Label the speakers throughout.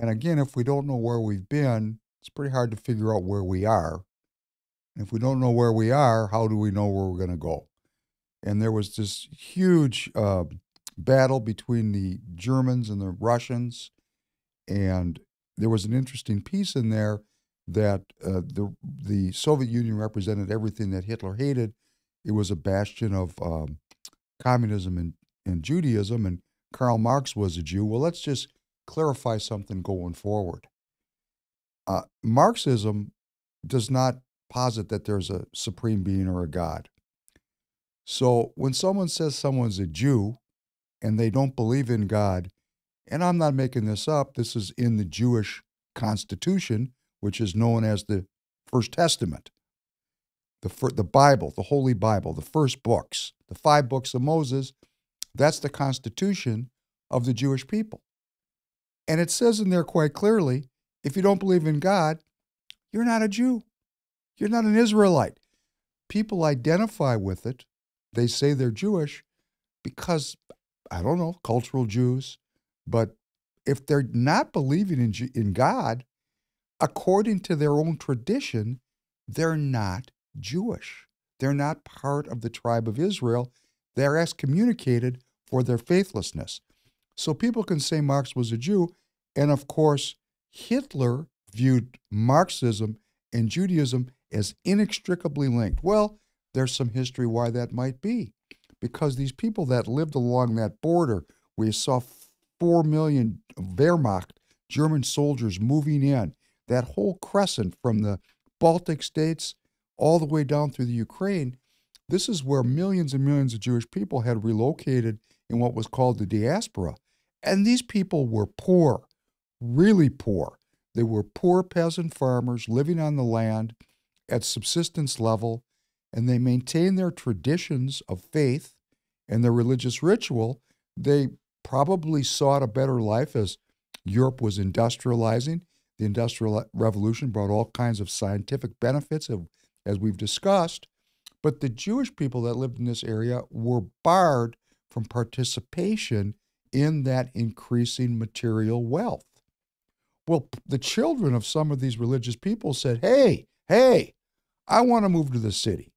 Speaker 1: And again, if we don't know where we've been, it's pretty hard to figure out where we are. And if we don't know where we are, how do we know where we're going to go? And there was this huge battle between the Germans and the Russians. And there was an interesting piece in there that the Soviet Union represented everything that Hitler hated. It was a bastion of communism and Judaism, and Karl Marx was a Jew. Well, let's just clarify something going forward. Marxism does not posit that there's a supreme being or a God. So when someone says someone's a Jew and they don't believe in God, and I'm not making this up, this is in the Jewish Constitution, which is known as the First Testament, the Bible, the Holy Bible, the first books, the 5 books of Moses, that's the Constitution of the Jewish people. And it says in there quite clearly, if you don't believe in God, you're not a Jew. You're not an Israelite. People identify with it. They say they're Jewish because, I don't know, cultural Jews. But if they're not believing in God, according to their own tradition, they're not Jewish. They're not part of the tribe of Israel. They're excommunicated for their faithlessness. So people can say Marx was a Jew, and of course, Hitler viewed Marxism and Judaism as inextricably linked. Well, there's some history why that might be. Because these people that lived along that border, where you saw 4 million Wehrmacht, German soldiers moving in, that whole crescent from the Baltic states all the way down through the Ukraine, this is where millions and millions of Jewish people had relocated in what was called the diaspora. And these people were poor, really poor. They were poor peasant farmers living on the land at subsistence level, and they maintained their traditions of faith and their religious ritual. They probably sought a better life as Europe was industrializing. The Industrial Revolution brought all kinds of scientific benefits, as we've discussed. But the Jewish people that lived in this area were barred from participation in that increasing material wealth. Well, the children of some of these religious people said, hey, I want to move to the city.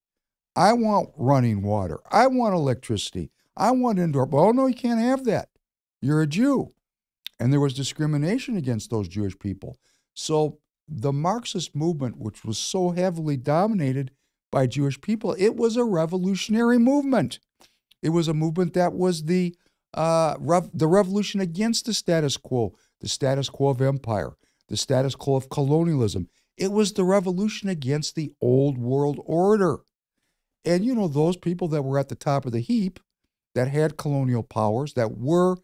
Speaker 1: I want running water. I want electricity. I want indoor. Oh, no, you can't have that. You're a Jew. And there was discrimination against those Jewish people. So the Marxist movement, which was so heavily dominated by Jewish people, it was a revolutionary movement. It was a movement that was the revolution against the status quo of empire, the status quo of colonialism. It was the revolution against the old world order. And, you know, those people that were at the top of the heap, that had colonial powers, that were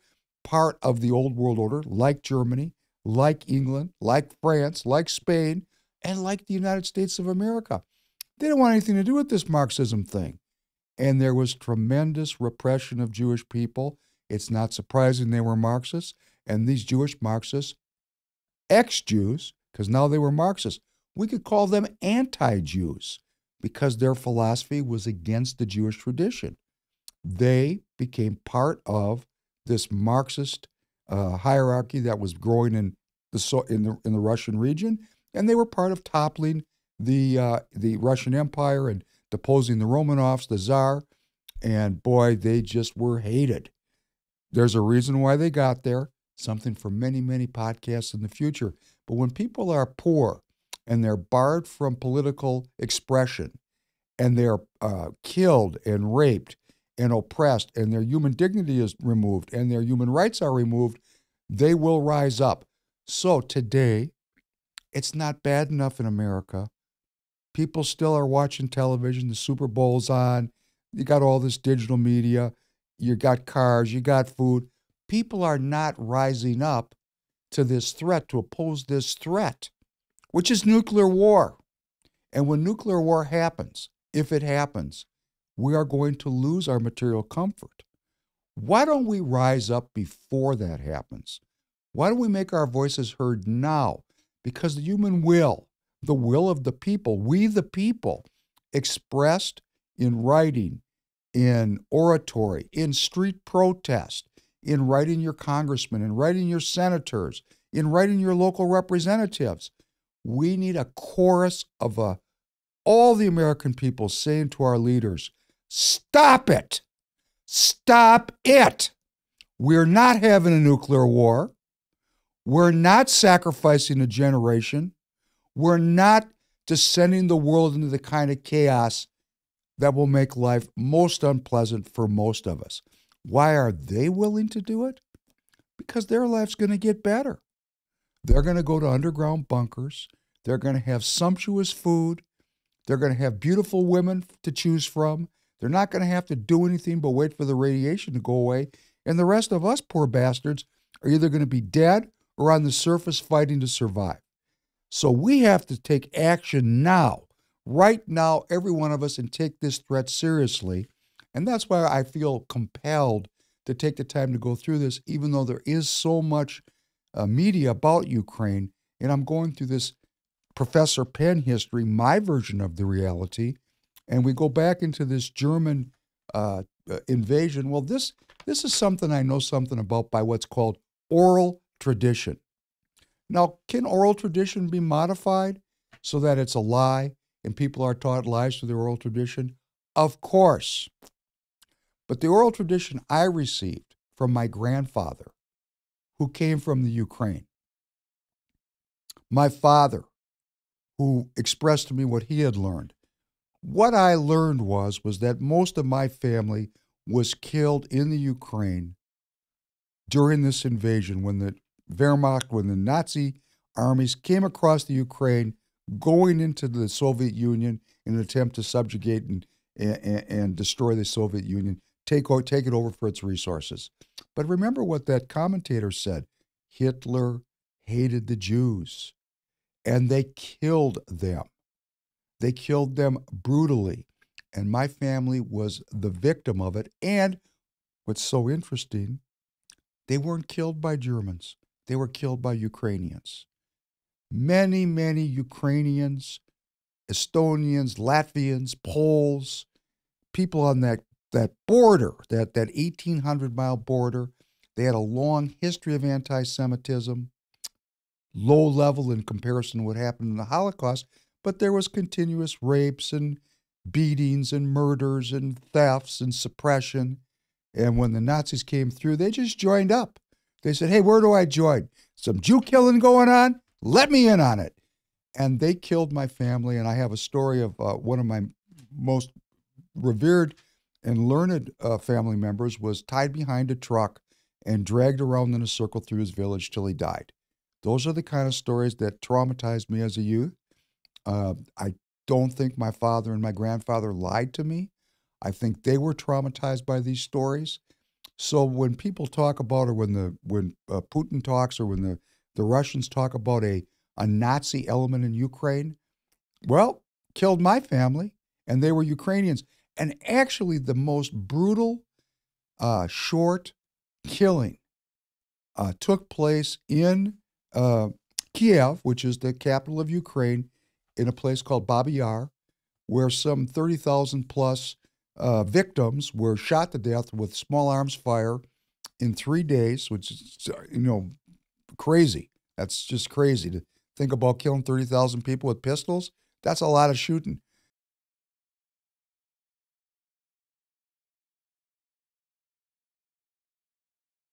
Speaker 1: part of the old world order, like Germany, like England, like France, like Spain, and like the United States of America, they didn't want anything to do with this Marxism thing. And there was tremendous repression of Jewish people. It's not surprising they were Marxists. And these Jewish Marxists, ex-Jews, because now they were Marxists, we could call them anti-Jews because their philosophy was against the Jewish tradition. They became part of this Marxist hierarchy that was growing in the Russian region, and they were part of toppling the Russian Empire and deposing the Romanovs, the Tsar, and boy, they just were hated. There's a reason why they got there, something for many, many podcasts in the future. But when people are poor and they're barred from political expression and they're killed and raped and oppressed and their human dignity is removed and their human rights are removed, they will rise up. So today, it's not bad enough in America. People still are watching television. The Super Bowl's on. You got all this digital media. You got cars. You got food. People are not rising up to this threat, to oppose this threat, which is nuclear war. And when nuclear war happens, if it happens, we are going to lose our material comfort. Why don't we rise up before that happens? Why don't we make our voices heard now? Because the human will, the will of the people, we the people, expressed in writing, in oratory, in street protest, in writing your congressmen, in writing your senators, in writing your local representatives. We need a chorus of all the American people saying to our leaders, stop it. Stop it. We're not having a nuclear war. We're not sacrificing a generation. We're not descending the world into the kind of chaos that will make life most unpleasant for most of us. Why are they willing to do it? Because their life's going to get better. They're going to go to underground bunkers. They're going to have sumptuous food. They're going to have beautiful women to choose from. They're not going to have to do anything but wait for the radiation to go away. And the rest of us poor bastards are either going to be dead or on the surface fighting to survive. So we have to take action now, right now, every one of us, and take this threat seriously. And that's why I feel compelled to take the time to go through this, even though there is so much media about Ukraine. And I'm going through this Professor Penn history, my version of the reality. And we go back into this German invasion. Well, this is something I know something about by what's called oral tradition. Now, can oral tradition be modified so that it's a lie and people are taught lies through the oral tradition? Of course. But the oral tradition I received from my grandfather, who came from the Ukraine, my father, who expressed to me what he had learned, what I learned was that most of my family was killed in the Ukraine during this invasion when the Wehrmacht, when the Nazi armies came across the Ukraine, going into the Soviet Union in an attempt to subjugate and destroy the Soviet Union, take it over for its resources. But remember what that commentator said. Hitler hated the Jews, and they killed them. They killed them brutally, and my family was the victim of it. And what's so interesting, they weren't killed by Germans. They were killed by Ukrainians. Many, many Ukrainians, Estonians, Latvians, Poles, people on that border, that 1,800-mile border, they had a long history of anti-Semitism, low level in comparison to what happened in the Holocaust, but there was continuous rapes and beatings and murders and thefts and suppression. And when the Nazis came through, they just joined up. They said, hey, where do I join? Some Jew killing going on? Let me in on it. And they killed my family. And I have a story of one of my most revered and learned family members was tied behind a truck and dragged around in a circle through his village till he died. Those are the kind of stories that traumatized me as a youth. I don't think my father and my grandfather lied to me. I think they were traumatized by these stories. So when people talk about, or when Putin talks, or when the Russians talk about a Nazi element in Ukraine, well, killed my family, and they were Ukrainians. And actually, the most brutal, short killing took place in Kiev, which is the capital of Ukraine, in a place called Babi Yar, where some 30,000 plus victims were shot to death with small arms fire in 3 days, which is, crazy. That's just crazy to think about killing 30,000 people with pistols. That's a lot of shooting.